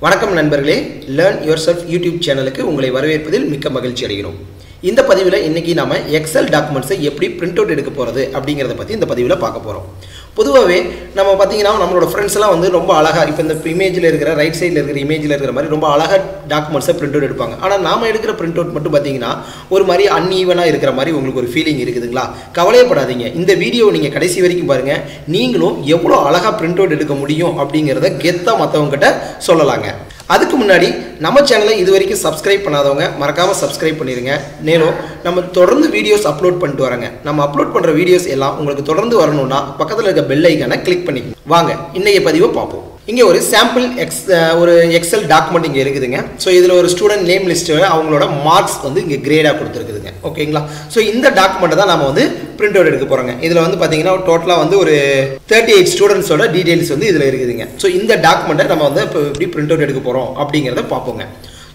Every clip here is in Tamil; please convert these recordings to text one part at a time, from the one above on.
வணக்கம் நண்பர்களே, லேர்ன் யுவர்செல்ஃப் யூடியூப் சேனலுக்கு உங்களை வரவேற்பதில் மிக்க மகிழ்ச்சி அடைகிறோம். இந்த பதிவில் இன்னைக்கு நாம எக்ஸல் டாக்குமெண்ட்ஸை எப்படி பிரிண்ட் அவுட் எடுக்க போகிறது அப்படிங்கிறத பற்றி இந்த பதிவில் பார்க்க போகிறோம். பொதுவாகவே நம்ம பார்த்தீங்கன்னா நம்மளோட ஃப்ரெண்ட்ஸ் எல்லாம் வந்து ரொம்ப அழகாக இப்போ இந்த இமேஜில் இருக்கிற ரைட் சைடில் இருக்கிற இமேஜில் இருக்கிற மாதிரி ரொம்ப அழகாக டாக்குமெண்ட்ஸை பிரிண்ட் அவுட் எடுப்பாங்க. ஆனால் நாம எடுக்கிற பிரிண்ட் அவுட் மட்டும் பார்த்தீங்கன்னா ஒரு மாதிரி அன்ஈவனாக இருக்கிற மாதிரி உங்களுக்கு ஒரு ஃபீலிங் இருக்குதுங்களா? கவலையப்படாதீங்க, இந்த வீடியோவை நீங்கள் கடைசி வரைக்கும் பாருங்கள். நீங்களும் எவ்வளோ அழகாக பிரிண்ட் அவுட் எடுக்க முடியும் அப்படிங்கிறத கெத்தாக மற்றவங்ககிட்ட சொல்லலாங்க. அதுக்கு முன்னாடி நம்ம சேனலை இது வரைக்கும் சப்ஸ்கிரைப் பண்ணாதவங்க மறக்காமல் சப்ஸ்கிரைப் பண்ணிடுங்க. மேலும் நம்ம தொடர்ந்து வீடியோஸ் அப்லோட் பண்ணிட்டு வராங்க. நம்ம அப்லோட் பண்ணுற வீடியோஸ் எல்லாம் உங்களுக்கு தொடர்ந்து வரணும்னா பக்கத்தில் இருக்க பெல் ஐக்கானை கிளிக் பண்ணிக்கோங்க. வாங்க இன்றைய பதிவை பார்ப்போம். இங்கே ஒரு சாம்பிள் எக்ஸல் டாக்குமெண்ட் இங்கே இருக்குதுங்க. ஸோ இதில் ஒரு ஸ்டூடெண்ட் நேம் லிஸ்ட்டு அவங்களோட மார்க்ஸ் வந்து இங்கே கிரேடாக கொடுத்துருக்குதுங்க. ஓகேங்களா? ஸோ இந்த டாக்குமெண்ட்டை தான் நம்ம வந்து பிரிண்ட் அவுட் எடுக்க போகிறோங்க. இதில் வந்து பார்த்தீங்கன்னா டோட்டலாக வந்து ஒரு 38 ஸ்டூடெண்ட்ஸோட டீட்டெயில்ஸ் வந்து இதில் இருக்குதுங்க. ஸோ இந்த டாக்குமெண்ட்டை நம்ம வந்து இப்போ எப்படி பிரிண்ட் அவுட் எடுக்க போகிறோம் அப்படிங்கிறத பார்ப்போங்க.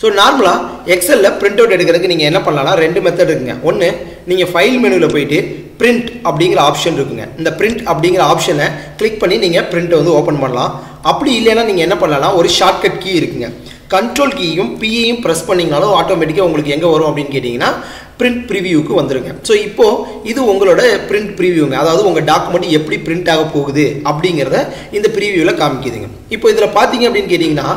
ஸோ நார்மலாக எக்ஸலில் பிரிண்ட் அவுட் எடுக்கிறதுக்கு நீங்கள் என்ன பண்ணலாம்னா ரெண்டு மெத்தட் இருக்குங்க. ஒன்று, நீங்கள் ஃபைல் மெனுவில் போயிட்டு பிரிண்ட் அப்படிங்கிற ஆப்ஷன் இருக்குங்க. இந்த பிரிண்ட் அப்படிங்கிற ஆப்ஷனை கிளிக் பண்ணி நீங்கள் பிரிண்ட்டை வந்து ஓப்பன் பண்ணலாம். அப்படி இல்லைன்னா நீங்கள் என்ன பண்ணலாம்னா ஒரு ஷார்ட்கட் கீ இருக்குங்க. கண்ட்ரோல் கீயும் பியையும் ப்ரெஸ் பண்ணிங்கனாலும் ஆட்டோமேட்டிக்காக உங்களுக்கு எங்கே வரும் அப்படின்னு கேட்டிங்கன்னா பிரிண்ட் ப்ரிவியூக்கு வந்துருங்க. ஸோ இப்போது இது உங்களோட பிரிண்ட் ப்ரிவியூங்க. அதாவது உங்கள் டாக்குமெண்ட் எப்படி பிரிண்ட் ஆக போகுது அப்படிங்கிறத இந்த ப்ரிவியூவில் காமிக்குதுங்க. இப்போ இதில் பார்த்தீங்க அப்படின்னு கேட்டிங்கன்னா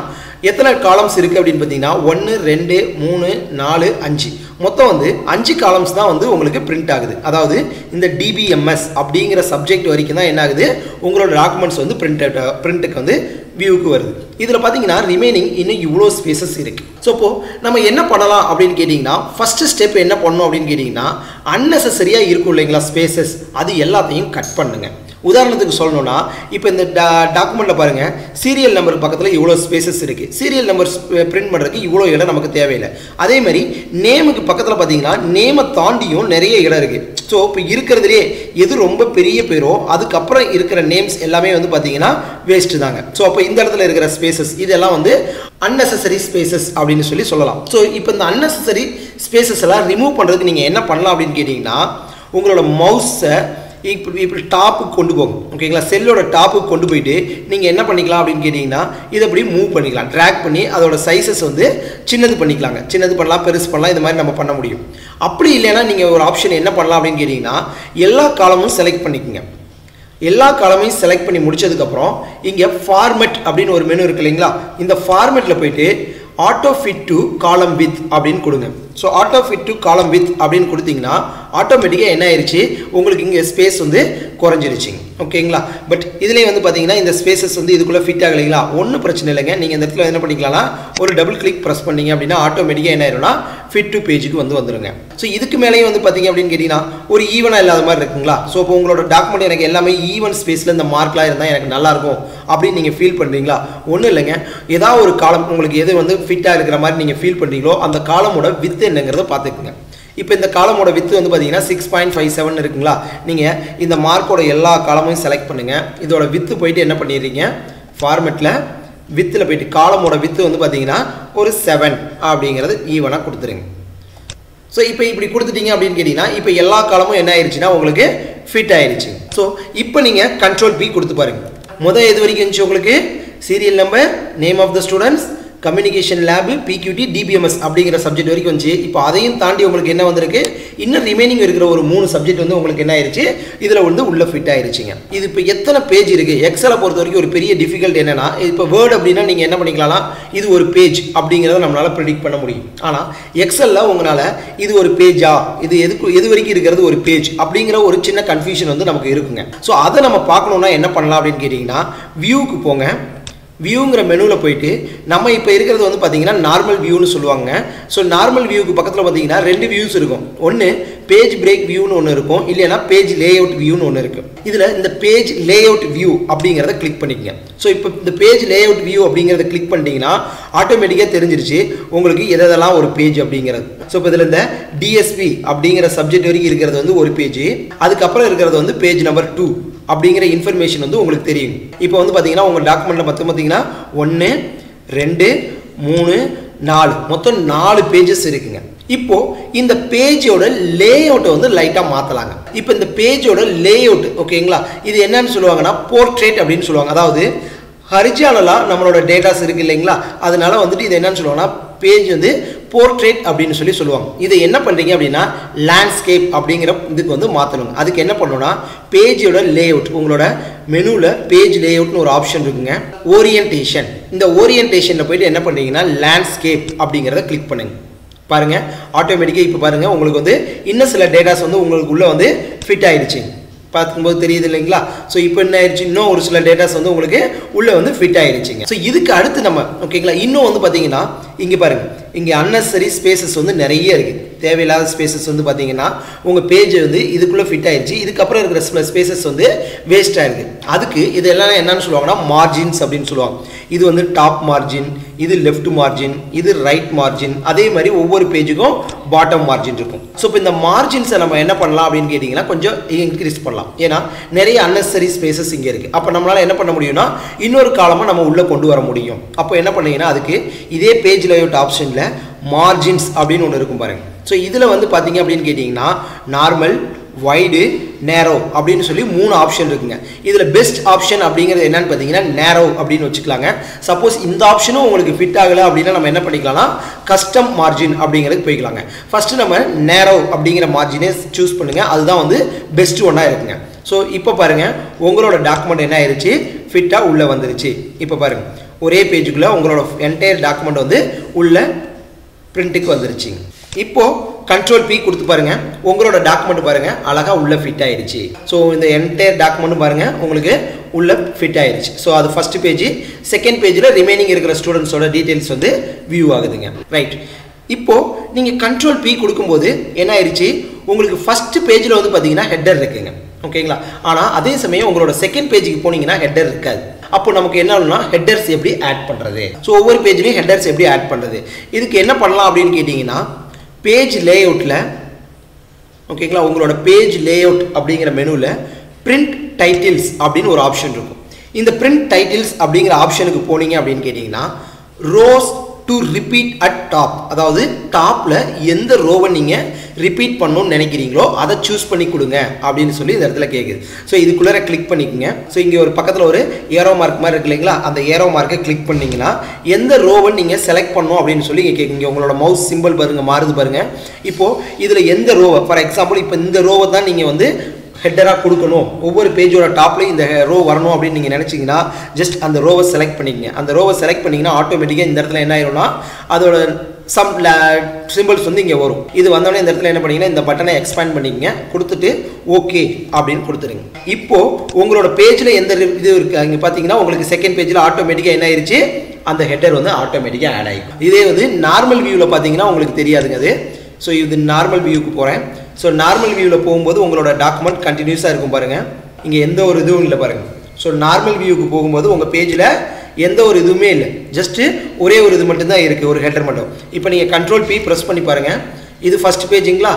எத்தனை காலம்ஸ் இருக்குது அப்படின்னு பார்த்தீங்கன்னா 1 2 3 4 5 மொத்தம் வந்து 5 காலம்ஸ் தான் வந்து உங்களுக்கு பிரிண்ட் ஆகுது. அதாவது இந்த டிபிஎம்எஸ் அப்படிங்கிற சப்ஜெக்ட் வரைக்கும் தான் என்ன ஆகுது, உங்களோட டாக்குமெண்ட்ஸ் வந்து பிரிண்ட்டுக்கு வந்து வியூக்கு வருது. இதில் பார்த்தீங்கன்னா ரிமைனிங் இன்னும் இவ்வளோ ஸ்பேசஸ் இருக்குது. ஸோ இப்போது நம்ம என்ன பண்ணலாம் அப்படின்னு கேட்டிங்கன்னா ஃபஸ்ட்டு ஸ்டெப் என்ன பண்ணணும் அப்படின்னு கேட்டிங்கன்னா அன்னெசரியாக இருக்கும் இல்லைங்களா ஸ்பேசஸ், அது எல்லாத்தையும் கட் பண்ணுங்க. உதாரணத்துக்கு சொல்லணும்னா இப்போ இந்த டாக்குமெண்ட்டில் பாருங்கள், சீரியல் நம்பருக்கு பக்கத்தில் இவ்வளோ ஸ்பேசஸ் இருக்குது. சீரியல் நம்பர் பிரிண்ட் பண்ணுறதுக்கு இவ்வளோ இடம் நமக்கு தேவையில்லை. அதே மாதிரி நேமுக்கு பக்கத்தில் பார்த்தீங்கன்னா நேமை தாண்டியும் நிறைய இடம் இருக்குது. ஸோ இப்போ இருக்கிறதுலே எது ரொம்ப பெரிய பேரோ அதுக்கப்புறம் இருக்கிற நேம்ஸ் எல்லாமே வந்து பார்த்தீங்கன்னா வேஸ்ட்டு தாங்க. ஸோ அப்போ இந்த இடத்துல இருக்கிற ஸ்பேசஸ் இதெல்லாம் வந்து அன்னெசரி ஸ்பேசஸ் அப்படின்னு சொல்லலாம். ஸோ இப்போ இந்த அன்னெசரி ஸ்பேசஸ் எல்லாம் ரிமூவ் பண்ணுறதுக்கு நீங்கள் என்ன பண்ணலாம் அப்படின்னு கேட்டிங்கன்னா உங்களோட மவுஸை இப்படி டாப்புக்கு கொண்டு போகும். ஓகேங்களா? செல்லோட டாப்புக்கு கொண்டு போயிட்டு நீங்கள் என்ன பண்ணிக்கலாம் அப்படின்னு கேட்டிங்கன்னா இதை அப்படி மூவ் பண்ணிக்கலாம். ட்ராக் பண்ணி அதோட சைஸஸ் வந்து சின்னது பண்ணிக்கலாங்க. சின்னது பண்ணலாம், பெருசு பண்ணலாம், இது மாதிரி நம்ம பண்ண முடியும். அப்படி இல்லைன்னா நீங்கள் ஒரு ஆப்ஷன் என்ன பண்ணலாம் அப்படின்னு கேட்டிங்கன்னா எல்லா காலமும் செலக்ட் பண்ணிக்கோங்க. எல்லா காலமையும் செலக்ட் பண்ணி முடிச்சதுக்கப்புறம் இங்கே ஃபார்மெட் அப்படின்னு ஒரு மெனு இருக்கு இல்லைங்களா, இந்த ஃபார்மெட்டில் போயிட்டு ஆட்டோ ஃபிட் டு காலம் வித் அப்படின்னு கொடுங்க. ஸோ ஆட்டோ ஃபிட் டு காலம் வித் அப்படின்னு கொடுத்தீங்கன்னா ஆட்டோமேட்டிக்காக என்ன ஆயிடுச்சு, உங்களுக்கு இங்கே ஸ்பேஸ் வந்து குறைஞ்சிருச்சிங்க. ஓகேங்களா? பட் இதுலேயே வந்து பார்த்தீங்கன்னா இந்த ஸ்பேசஸ் வந்து இதுக்குள்ளே ஃபிட் ஆகலைங்களா, ஒன்றும் பிரச்சனை இல்லைங்க. நீங்கள் இந்த இடத்துல என்ன பண்ணிக்கலாம்னா ஒரு டபுள் கிளிக் ப்ரெஸ் பண்ணிங்க அப்படின்னா ஆட்டோமேட்டிக்காக என்ன ஆயிரும்னா ஃபிட் டு பேஜுக்கு வந்துருங்க. ஸோ இதுக்கு மேலேயும் வந்து பார்த்தீங்க அப்படின்னு கேட்டிங்கன்னா ஒரு ஈவனாக இல்லாத மாதிரி இருக்குங்களா. ஸோ இப்போ உங்களோட டாக்குமெண்ட் எனக்கு எல்லாமே ஈவன் ஸ்பேஸில் இந்த மார்க்லாம் இருந்தால் எனக்கு நல்லாயிருக்கும் அப்படின்னு நீங்கள் ஃபீல் பண்ணுறீங்களா? ஒன்றும் இல்லைங்க, ஏதாவது ஒரு காலம் உங்களுக்கு எது வந்து ஃபிட்டாக இருக்கிற மாதிரி நீங்கள் ஃபீல் பண்ணுறீங்களோ அந்த காலமோட வித் என்னங்கிறத பார்த்துக்குங்க. இப்போ இந்த காலமோட வித்து வந்து பார்த்தீங்கன்னா 6.57 இருக்குங்களா. நீங்கள் இந்த மார்க்கோட எல்லா காலமையும் செலக்ட் பண்ணுங்கள். இதோட வித்து போயிட்டு என்ன பண்ணிடுறீங்க, ஃபார்மெட்டில் வித்தில் போயிட்டு காலமோட வித்து வந்து பார்த்தீங்கன்னா ஒரு 7 அப்படிங்கிறது ஈவனாக கொடுத்துருங்க. ஸோ இப்போ இப்படி கொடுத்துட்டீங்க அப்படின்னு கேட்டிங்கன்னா இப்போ எல்லா காலமும் என்ன ஆயிடுச்சுன்னா உங்களுக்கு ஃபிட் ஆயிடுச்சு. ஸோ இப்போ நீங்கள் கண்ட்ரோல் பி கொடுத்து பாருங்கள். முதல் எது வரைக்கும் இருந்துச்சு உங்களுக்கு, serial number, name of the students, communication lab, பிக்யூடி, டிபிஎம்எஸ் அப்படிங்கிற சப்ஜெக்ட் வரைக்கும் வந்துச்சு. இப்போ அதையும் தாண்டி உங்களுக்கு என்ன வந்திருக்கு, இன்னும் ரிமைனிங் இருக்கிற ஒரு 3 சப்ஜெக்ட் வந்து உங்களுக்கு என்ன ஆயிடுச்சு, இதில் வந்து உள்ள ஃபிட் ஆயிடுச்சுங்க. இது இப்போ எத்தனை பேஜ் இருக்குது, எக்ஸலை பொறுத்த வரைக்கும் ஒரு பெரிய டிஃபிகல்ட் என்னன்னா, இப்போ வேர்டு அப்படின்னா நீங்கள் என்ன பண்ணிக்கலாம்னா இது ஒரு பேஜ் அப்படிங்கிறத நம்மளால் ப்ரிடிக்ட் பண்ண முடியும். ஆனால் எக்ஸலில் உங்களால் இது ஒரு பேஜா, இது எது வரைக்கும் இருக்கிறது ஒரு பேஜ் அப்படிங்கிற ஒரு சின்ன கன்ஃபியூஷன் வந்து நமக்கு இருக்குங்க. ஸோ அதை நம்ம பார்க்கணுன்னா என்ன பண்ணலாம் அப்படின்னு கேட்டிங்கன்னா வியூக்கு போங்க. வியூங்கிற மெனுவில் போயிட்டு நம்ம இப்போ இருக்கிறது வந்து பார்த்தீங்கன்னா நார்மல் வியூன்னு சொல்லுவாங்க. ஸோ நார்மல் வியூக்கு பக்கத்தில் பார்த்தீங்கன்னா 2 வியூஸ் இருக்கும். ஒன்று பேஜ் பிரேக் வியூன்னு ஒன்று இருக்கும், இல்லைன்னா பேஜ் லே அவுட் வியூன்னு ஒன்று இருக்குது. இதில் இந்த பேஜ் லே அவுட் வியூ அப்படிங்கிறத கிளிக் பண்ணிக்கங்க. ஸோ இப்போ இந்த பேஜ் லே அவுட் வியூ அப்படிங்கிறத கிளிக் பண்ணிட்டீங்கன்னா ஆட்டோமேட்டிக்காக தெரிஞ்சிருச்சு உங்களுக்கு எதெல்லாம் ஒரு பேஜ் அப்படிங்கிறது. ஸோ இப்போ இதில் இந்த டிஎஸ்பி அப்படிங்கிற சப்ஜெக்ட் வரைக்கும் இருக்கிறது வந்து ஒரு பேஜ், அதுக்கப்புறம் இருக்கிறது வந்து பேஜ் நம்பர் 2 அப்படிங்கிற இன்ஃபர்மேஷன் வந்து உங்களுக்கு தெரியும். இப்போ வந்து பார்த்தீங்கன்னா உங்கள் டாக்குமெண்ட்டில் பார்த்தீங்கன்னா 1 2 3 4 மொத்தம் 4 பேஜஸ் இருக்குங்க. இப்போ இந்த பேஜோட லேஅவுட்டை வந்து லைட்டாக மாற்றலாங்க. இப்போ இந்த பேஜோட லேஅவுட் ஓகேங்களா, இது என்னன்னு சொல்லுவாங்கன்னா போர்ட்ரேட் அப்படின்னு சொல்லுவாங்க. அதாவது ஹரிஜானலா நம்மளோட டேட்டாஸ் இருக்கு இல்லைங்களா, அதனால வந்துட்டு இது என்னன்னு சொல்லுவாங்கன்னா பேஜ் வந்து போர்ட்ரேட் அப்படின்னு சொல்லுவாங்க. இதை என்ன பண்ணுறீங்க அப்படின்னா லேண்ட்ஸ்கேப் அப்படிங்கிற இதுக்கு வந்து மாற்றணுங்க. அதுக்கு என்ன பண்ணணும்னா பேஜோட லேஅவுட், உங்களோட மெனுவில் பேஜ் லேஅவுட்னு ஒரு ஆப்ஷன் இருக்குங்க, ஓரியன்டேஷன். இந்த ஓரியன்டேஷனில் போயிட்டு என்ன பண்ணுறீங்கன்னா லேண்ட்ஸ்கேப் அப்படிங்கிறத கிளிக் பண்ணுங்க. பாருங்க ஆட்டோமேட்டிக்காக இப்போ பாருங்க உங்களுக்கு வந்து இன்னும் சில டேட்டாஸ் வந்து உங்களுக்கு உள்ள வந்து ஃபிட் ஆயிடுச்சு. பார்க்கும்போது தெரியுது இல்லைங்களா. ஸோ இப்போ என்ன ஆயிடுச்சு, இன்னும் ஒரு சில டேட்டாஸ் வந்து உங்களுக்கு உள்ளே வந்து ஃபிட் ஆயிடுச்சுங்க. ஸோ இதுக்கு அடுத்து நம்ம ஓகேங்களா இன்னும் வந்து பார்த்தீங்கன்னா இங்கே பாருங்கள், இங்கே அன்னெசரி ஸ்பேசஸ் வந்து நிறைய இருக்குது. தேவையில்லாத ஸ்பேசஸ் வந்து பார்த்தீங்கன்னா உங்கள் பேஜ் வந்து இதுக்குள்ளே ஃபிட் ஆயிடுச்சு. இதுக்கப்புறம் இருக்கிற ஸ்பேசஸ் வந்து வேஸ்ட் ஆகிருக்கு. அதுக்கு இது எல்லாம் என்னன்னு சொல்லுவாங்கன்னா மார்ஜின்ஸ் அப்படின்னு சொல்லுவாங்க. இது வந்து டாப் மார்ஜின், இது லெஃப்ட் மார்ஜின், இது ரைட் மார்ஜின், அதே மாதிரி ஒவ்வொரு பேஜுக்கும் பாட்டம் மார்ஜின் இருக்கும். ஸோ இப்போ இந்த மார்ஜின்ஸை நம்ம என்ன பண்ணலாம் அப்படின்னு கேட்டிங்கன்னா கொஞ்சம் இன்க்ரீஸ் பண்ணலாம். ஏன்னா நிறைய அன்னெசரி ஸ்பேசஸ் இங்கே இருக்குது. அப்போ நம்மளால் என்ன பண்ண முடியும்னா இன்னொரு காலமாக நம்ம உள்ளே கொண்டு வர முடியும். அப்போ என்ன பண்ணீங்கன்னா அதுக்கு இதே பேஜ் லேஅவுட் ஆப்ஷனில் மார்ஜின்ஸ் அப்படின்னு ஒன்று இருக்கும் பாருங்கள். ஸோ இதில் வந்து பார்த்தீங்க அப்படின்னு கேட்டிங்கன்னா நார்மல், வைடு, நேரோ அப்படின்னு சொல்லி 3 ஆப்ஷன் இருக்குங்க. இதில் பெஸ்ட் ஆப்ஷன் அப்படிங்கிறது என்னன்னு பார்த்தீங்கன்னா நேரோ அப்படின்னு வச்சுக்கலாங்க. சப்போஸ் இந்த ஆப்ஷனும் உங்களுக்கு ஃபிட் ஆகலை அப்படின்னா நம்ம என்ன பண்ணிக்கலாம்னா கஸ்டம் மார்ஜின் அப்படிங்கிறதுக்கு போய்க்கலாங்க. ஃபஸ்ட்டு நம்ம நேரோ அப்படிங்கிற மார்ஜினே சூஸ் பண்ணுங்கள். அதுதான் வந்து பெஸ்ட் ஒன்றா இருக்குங்க. ஸோ இப்போ பாருங்கள் உங்களோட டாக்குமெண்ட் என்ன ஆயிடுச்சு, ஃபிட்டாக உள்ளே வந்துருச்சு. இப்போ பாருங்கள் ஒரே பேஜுக்குள்ளே உங்களோட என்டையர் டாக்குமெண்ட் வந்து உள்ள பிரிண்ட்டுக்கு வந்துருச்சு. இப்போது கண்ட்ரோல் பி கொடுத்து பாருங்கள், உங்களோட டாக்குமெண்ட் பாருங்கள் அழகாக உள்ளே ஃபிட் ஆகிடுச்சு. ஸோ இந்த என்டையர் டாக்குமெண்ட் பாருங்கள் உங்களுக்கு உள்ளே ஃபிட் ஆகிடுச்சு. ஸோ அது ஃபஸ்ட் பேஜ். செகண்ட் பேஜில் ரிமைனிங் இருக்கிற ஸ்டூடெண்ட்ஸோட டீட்டெயில்ஸ் வந்து வியூ ஆகுதுங்க. ரைட். இப்போது நீங்கள் கண்ட்ரோல் பி கொடுக்கும்போது என்ன ஆயிடுச்சு, உங்களுக்கு ஃபஸ்ட்டு பேஜில் வந்து பார்த்தீங்கன்னா ஹெட்டர் இருக்குங்க. ஓகேங்களா. ஆனால் அதே சமயம் உங்களோட செகண்ட் பேஜுக்கு போனீங்கன்னா ஹெட்டர் இருக்காது. அப்போ நமக்கு என்ன ஆகும்னா ஹெட்டர்ஸ் எப்படி ஆட் பண்ணுறது, ஸோ ஒவ்வொரு பேஜ்லேயும் ஹெட்டர்ஸ் எப்படி ஆட் பண்ணுறது, இதுக்கு என்ன பண்ணலாம் அப்படின்னு கேட்டிங்கன்னா பேஜ் லேஅவுட்டில் ஓகேங்களா உங்களோட பேஜ் லேஅவுட் அப்படிங்கிற மெனுவில் பிரிண்ட் டைட்டில்ஸ் அப்படின்னு ஒரு ஆப்ஷன் இருக்கும். இந்த பிரிண்ட் டைட்டில்ஸ் அப்படிங்கிற ஆப்ஷனுக்கு போனீங்க அப்படின்னு கேட்டிங்கன்னா rose to repeat at top, அதாவது டாப்பில் எந்த ரோவை நீங்கள் ரிப்பீட் பண்ணணும்னு நினைக்கிறீங்களோ அதை சூஸ் பண்ணி கொடுங்க அப்படின்னு சொல்லி இந்த இடத்துல கேட்குது. ஸோ இதுக்குள்ளே கிளிக் பண்ணிக்கோங்க. ஸோ இங்கே ஒரு பக்கத்தில் ஒரு ஏரோ மார்க் மாதிரி இருக்கு இல்லைங்களா, அந்த ஏரோ மார்க்கை கிளிக் பண்ணிங்கன்னா எந்த ரோவை நீங்கள் செலக்ட் பண்ணணும் அப்படின்னு சொல்லி இங்கே கேட்குங்க. உங்களோட மவுஸ் சிம்பிள் பாருங்கள் மாறுது பாருங்கள். இப்போது இதில் எந்த ரோவை, ஃபார் எக்ஸாம்பிள் இப்போ இந்த ரோவை தான் நீங்கள் வந்து ஹெட்டராக கொடுக்கணும், ஒவ்வொரு பேஜோட டாப்லேயும் இந்த ரோ வரணும் அப்படின்னு நீங்கள் நினச்சிங்கன்னா ஜஸ்ட் அந்த ரோவை செலக்ட் பண்ணிக்கங்க. அந்த ரோவை செலக்ட் பண்ணிங்கன்னா ஆட்டோமேட்டிக்காக இந்த இடத்துல என்ன ஆயிரும்னா அதோட சம் சிம்பிள்ஸ் வந்து இங்கே வரும். இது வந்தோடனே இந்த இடத்துல என்ன பண்ணிங்கன்னா இந்த பட்டனை எக்ஸ்பேண்ட் பண்ணிக்கங்க, கொடுத்துட்டு ஓகே அப்படின்னு கொடுத்துருங்க. இப்போது உங்களோட பேஜில் எந்த இது இருக்குது இங்கே பார்த்தீங்கன்னா உங்களுக்கு செகண்ட் பேஜில் ஆட்டோமேட்டிக்காக என்ன ஆயிடுச்சு, அந்த ஹெட்டர் வந்து ஆட்டோமேட்டிக்காக ஆட் ஆகிடும். இதே வந்து நார்மல் வியூவில் பார்த்தீங்கன்னா உங்களுக்கு தெரியாதுங்க அது. ஸோ இது நார்மல் வியூக்கு போகிறேன். ஸோ நார்மல் வியூவில் போகும்போது உங்களோட டாக்குமெண்ட் கண்டினியூஸாக இருக்கும் பாருங்கள், இங்கே எந்த ஒரு இதுவும் இல்லை பாருங்கள். ஸோ நார்மல் வியூக்கு போகும்போது உங்கள் பேஜில் எந்த ஒரு இதுவுமே இல்லை, ஜஸ்ட்டு ஒரே ஒரு இது மட்டும்தான் இருக்குது, ஒரு ஹெட்டர் மட்டும். இப்போ நீங்கள் கண்ட்ரோல் பி ப்ரெஸ் பண்ணி பாருங்கள், இது ஃபஸ்ட் பேஜுங்களா,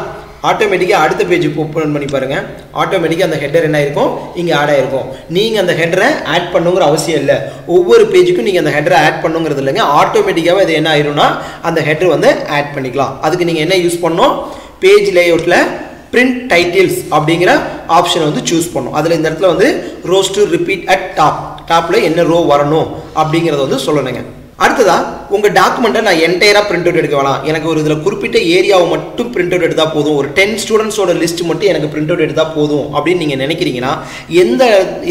ஆட்டோமேட்டிக்காக அடுத்த பேஜுக்கு ஓப்பன் பண்ணி பாருங்கள், ஆட்டோமேட்டிக்காக அந்த ஹெட்டர் என்ன ஆயிருக்கும் இங்கே ஆட் ஆகிருக்கும். நீங்கள் அந்த ஹெட்டரை ஆட் பண்ணுங்கிற அவசியம் இல்லை, ஒவ்வொரு பேஜுக்கும் நீங்கள் அந்த ஹெட்டரை ஆட் பண்ணுங்கிறது இல்லைங்க, ஆட்டோமேட்டிக்காகவே அது என்ன ஆயிரும்னா அந்த ஹெட்டர் வந்து ஆட் பண்ணிக்கலாம். அதுக்கு நீங்கள் என்ன யூஸ் பண்ணணும், பேஜ் லேஅவுட்டில் பிரிண்ட் டைட்டில்ஸ் அப்படிங்கிற ஆப்ஷனை வந்து சூஸ் பண்ணும். அதில் இந்த இடத்துல வந்து rose to repeat at top, டாப்பில் என்ன ரோ வரணும் அப்படிங்கிறத வந்து சொல்லணுங்க. அடுத்ததாக உங்கள் டாக்குமெண்ட்டை நான் என்டையராக பிரிண்ட் அவுட் எடுக்க வேணாம், எனக்கு ஒரு இதில் குறிப்பிட்ட ஏரியாவை மட்டும் பிரிண்ட் அவுட் எடுத்தால் போதும், ஒரு 10 ஸ்டூடெண்ட்ஸோட லிஸ்ட் மட்டும் எனக்கு பிரிண்ட் அவுட் எடுத்தால் போதும் அப்படின்னு நீங்கள் நினைக்கிறீங்கன்னா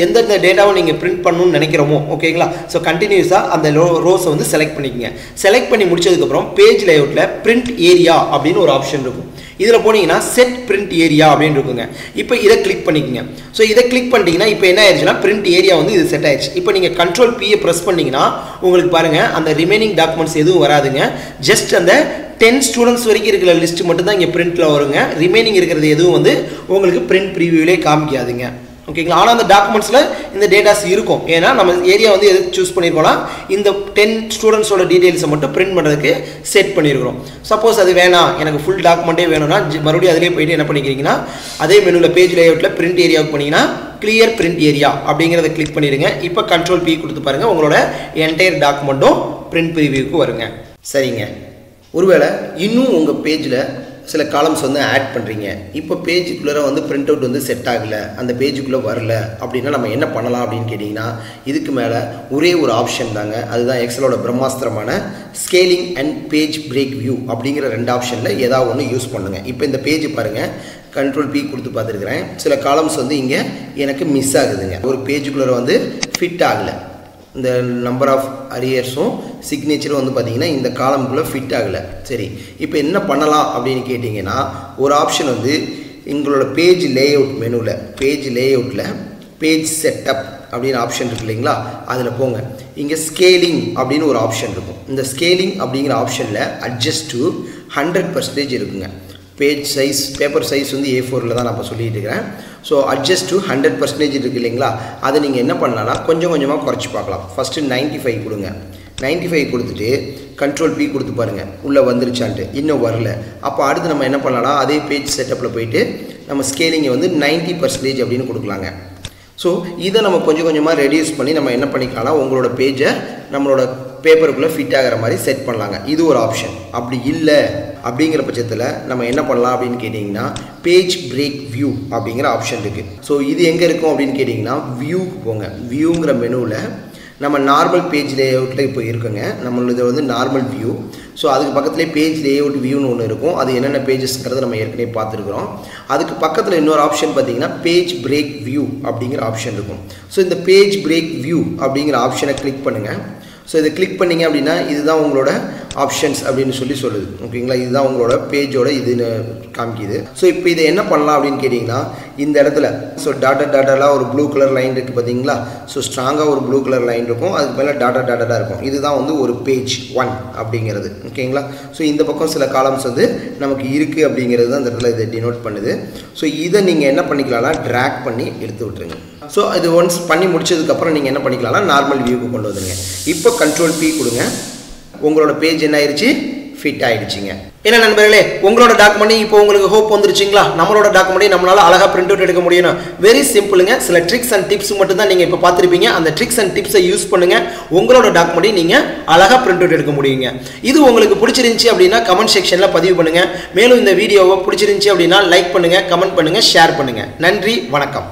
எந்தெந்த டேட்டாவை நீங்கள் பிரிண்ட் பண்ணணும்னு நினைக்கிறோமோ ஓகேங்களா. ஸோ கண்டினியூஸாக அந்த ரோஸை வந்து செலக்ட் பண்ணிக்கங்க. செலக்ட் பண்ணி முடிச்சதுக்கப்புறம் பேஜ் லேஅவுட்டில் பிரிண்ட் ஏரியா அப்படின்னு ஒரு ஆப்ஷன் இருக்கும். இதில் போனீங்கன்னா செட் பிரிண்ட் ஏரியா அப்படின்னு இருக்குங்க. இப்போ இதை கிளிக் பண்ணிக்கங்க. ஸோ இதை கிளிக் பண்ணிட்டீங்கன்னா இப்போ என்ன ஆயிடுச்சுன்னா பிரிண்ட் ஏரியா வந்து இது செட் ஆயிடுச்சு. இப்போ நீங்கள் கண்ட்ரோல் பியை ப்ரெஸ் பண்ணிங்கன்னா உங்களுக்கு பாருங்கள் அந்த ரிமைனிங் டாக்குமெண்ட்ஸ் எதுவும் வராதுங்க, ஜஸ்ட் அந்த 10 ஸ்டூடெண்ட்ஸ் வரைக்கும் இருக்கிற லிஸ்ட் மட்டும் தான் இங்கே பிரிண்ட்டில் வருங்க. ரிமைனிங் இருக்கிறது எதுவும் வந்து உங்களுக்கு பிரிண்ட் ப்ரீவியூலே காமிக்காதுங்க ஓகேங்களா. ஆனால் அந்த டாக்குமெண்ட்ஸில் இந்த டேட்டாஸ் இருக்கும், ஏன்னா நம்ம ஏரியா வந்து எது சூஸ் பண்ணியிருக்கோம்னா இந்த 10 ஸ்டூடெண்ட்ஸோட டீட்டெயில்ஸை மட்டும் பிரிண்ட் பண்ணுறதுக்கு செட் பண்ணியிருக்கிறோம். சப்போஸ் அது வேணாம், எனக்கு ஃபுல் டாக்குமெண்ட்டே வேணும்னா மறுபடியும் அதிலே போயிட்டு என்ன பண்ணிக்கிறீங்கன்னா அதே மெனுவில் பேஜ் லேஅவுட்டில் பிரிண்ட் ஏரியாவுக்கு பண்ணிங்கன்னா கிளியர் பிரிண்ட் ஏரியா அப்படிங்கிறத கிளிக் பண்ணிடுங்க. இப்போ கண்ட்ரோல் பி கொடுத்து பாருங்கள், உங்களோட என்டையர் டாக்குமெண்ட்டும் பிரிண்ட் ப்ரீவியூக்கு வருங்க. சரிங்க. ஒருவேளை இன்னும் உங்கள் பேஜில் சில காலம்ஸ் வந்து ஆட் பண்ணுறீங்க. இப்போ பேஜுக்குள்ளே வந்து பிரிண்ட் அவுட் வந்து செட் ஆகலை, அந்த பேஜுக்குள்ளே வரல அப்படின்னா நம்ம என்ன பண்ணலாம் அப்படின்னு கேட்டிங்கன்னா, இதுக்கு மேலே ஒரே ஒரு ஆப்ஷன் தாங்க. அதுதான் எக்ஸலோட பிரம்மாஸ்திரமான scaling and page break view அப்படிங்கிற 2 ஆப்ஷனில் ஏதாவது ஒன்று யூஸ் பண்ணுங்கள். இப்போ இந்த பேஜ் பாருங்கள், Ctrl P கொடுத்து பார்த்துருக்குறேன். சில காலம்ஸ் வந்து இங்கே எனக்கு மிஸ் ஆகுதுங்க. ஒரு பேஜுக்குள்ளே வந்து ஃபிட் ஆகலை. இந்த நம்பர் ஆஃப் அரியர்ஸும் சிக்னேச்சரும் வந்து பார்த்திங்கன்னா இந்த காலம்குள்ளே ஃபிட் ஆகலை. சரி, இப்போ என்ன பண்ணலாம் அப்படின்னு கேட்டிங்கன்னா, ஒரு ஆப்ஷன் வந்து எங்களோட பேஜ் லேஅவுட் மெனுவில் பேஜ் லேஅவுட்டில் பேஜ் செட்டப் அப்படின்னு ஆப்ஷன் இருக்குது இல்லைங்களா, அதில் போங்க. இங்கே ஸ்கேலிங் அப்படின்னு ஒரு ஆப்ஷன் இருக்கும். இந்த ஸ்கேலிங் அப்படிங்கிற ஆப்ஷனில் அட்ஜஸ்ட் டு 100% இருக்குங்க. பேஜ் சைஸ் பேப்பர் சைஸ் வந்து A4 தான் நான் இப்போ சொல்லிட்டு இருக்கிறேன். ஸோ அட்ஜஸ்ட் டு 100% இருக்குது இல்லைங்களா, அதை நீங்கள் என்ன பண்ணலாம்னா கொஞ்சம் கொஞ்சமாக குறைச்சி பார்க்கலாம். ஃபஸ்ட்டு 95 கொடுங்க. 95 கொடுத்துட்டு Ctrl P கொடுத்து பாருங்கள் உள்ளே வந்துருச்சான்ட்டு. இன்னும் வரல. அப்போ அடுத்து நம்ம என்ன பண்ணலாம்னா அதே பேஜ் செட்டப்பில் போயிட்டு நம்ம ஸ்கேலிங்கை வந்து 90% அப்படின்னு கொடுக்கலாங்க. ஸோ இதை நம்ம கொஞ்சம் கொஞ்சமாக ரெடியூஸ் பண்ணி நம்ம என்ன பண்ணிக்கலாம்னா உங்களோட பேஜை நம்மளோட பேப்பருக்குள்ளே ஃபிட் ஆகிற மாதிரி செட் பண்ணலாங்க. இது ஒரு ஆப்ஷன். அப்படி இல்லை அப்படிங்கிற பட்சத்தில் நம்ம என்ன பண்ணலாம் அப்படின்னு கேட்டிங்கன்னா, பேஜ் பிரேக் வியூ அப்படிங்கிற ஆப்ஷன் இருக்குது. ஸோ இது எங்கே இருக்கும் அப்படின்னு கேட்டிங்கன்னா, வியூக்கு போங்க. வியூங்கிற மெனுவில் நம்ம நார்மல் பேஜ் லேஅவுட்டில் இப்போ இருக்குங்க. நம்மளது வந்து நார்மல் வியூ. ஸோ அதுக்கு பக்கத்துலேயே பேஜ் லேஅவுட் வியூன்னு ஒன்று இருக்கும். அது என்னென்ன பேஜஸ்ங்கிறத நம்ம ஏற்கனவே பார்த்துருக்குறோம். அதுக்கு பக்கத்தில் இன்னொரு ஆப்ஷன் பார்த்தீங்கன்னா பேஜ் பிரேக் வியூ அப்படிங்கிற ஆப்ஷன் இருக்கும். ஸோ இந்த பேஜ் பிரேக் வியூ அப்படிங்கிற ஆப்ஷனை கிளிக் பண்ணுங்கள். ஸோ இதை கிளிக் பண்ணிங்க அப்படின்னா இதுதான் உங்களோட ஆப்ஷன்ஸ் அப்படின்னு சொல்லுது. ஓகேங்களா, இதுதான் உங்களோட பேஜோட இதுன்னு காமிக்குது. ஸோ இப்போ இதை என்ன பண்ணலாம் அப்படின்னு கேட்டிங்கன்னா, இந்த இடத்துல ஸோ டாட்டெல்லாம் ஒரு ப்ளூ கலர் லைன் இருக்குது பார்த்தீங்களா. ஸோ ஸ்ட்ராங்காக ஒரு ப்ளூ கலர் லைன் இருக்கும். அதுக்கு மேலே டாட்டடாக இருக்கும். இதுதான் வந்து ஒரு பேஜ் 1 அப்படிங்கிறது. ஓகேங்களா, ஸோ இந்த பக்கம் சில காலம்ஸ் வந்து நமக்கு இருக்குது அப்படிங்கிறது தான் இந்த இடத்துல இதை டினோட் பண்ணுது. ஸோ இதை நீங்கள் என்ன பண்ணிக்கலாம்னா ட்ராக் பண்ணி எடுத்து விட்டுருங்க. ஸோ இது ஒன்ஸ் பண்ணி முடிச்சதுக்கப்புறம் நீங்கள் என்ன பண்ணிக்கலாம்னா நார்மல் வியூக்கு கொண்டு வந்துடுங்க. இப்போ Ctrl P கொடுங்க. உங்களோட பேஜ் என்ன ஆயிடுச்சு, ஃபிட் ஆயிடுச்சுங்க. என்ன நண்பர்களே, உங்களோட டாக்குமெண்ட் இப்போ உங்களுக்கு ஹோப் வந்துருச்சுங்களா? நம்மளோட டாக்குமெண்ட் நம்மளால அழகாக பிரிண்ட் அவுட் எடுக்க முடியும். வெரி சிம்பிளுங்க. சில ட்ரிக்ஸ் அண்ட் டிப்ஸ் மட்டும் தான் நீங்கள் இப்போ பார்த்துருப்பீங்க. அந்த ட்ரிக்ஸ் அண்ட் டிப்ஸை யூஸ் பண்ணுங்க. உங்களோட டாக்குமெண்ட் நீங்கள் அழகாக பிரிண்ட் அவுட் எடுக்க முடியுங்க. இது உங்களுக்கு பிடிச்சிருந்துச்சி அப்படின்னா கமெண்ட் செக்ஷனில் பதிவு பண்ணுங்க. மேலும் இந்த வீடியோவை பிடிச்சிருந்துச்சி அப்படின்னா லைக் பண்ணுங்க, கமெண்ட் பண்ணுங்க, ஷேர் பண்ணுங்க. நன்றி, வணக்கம்.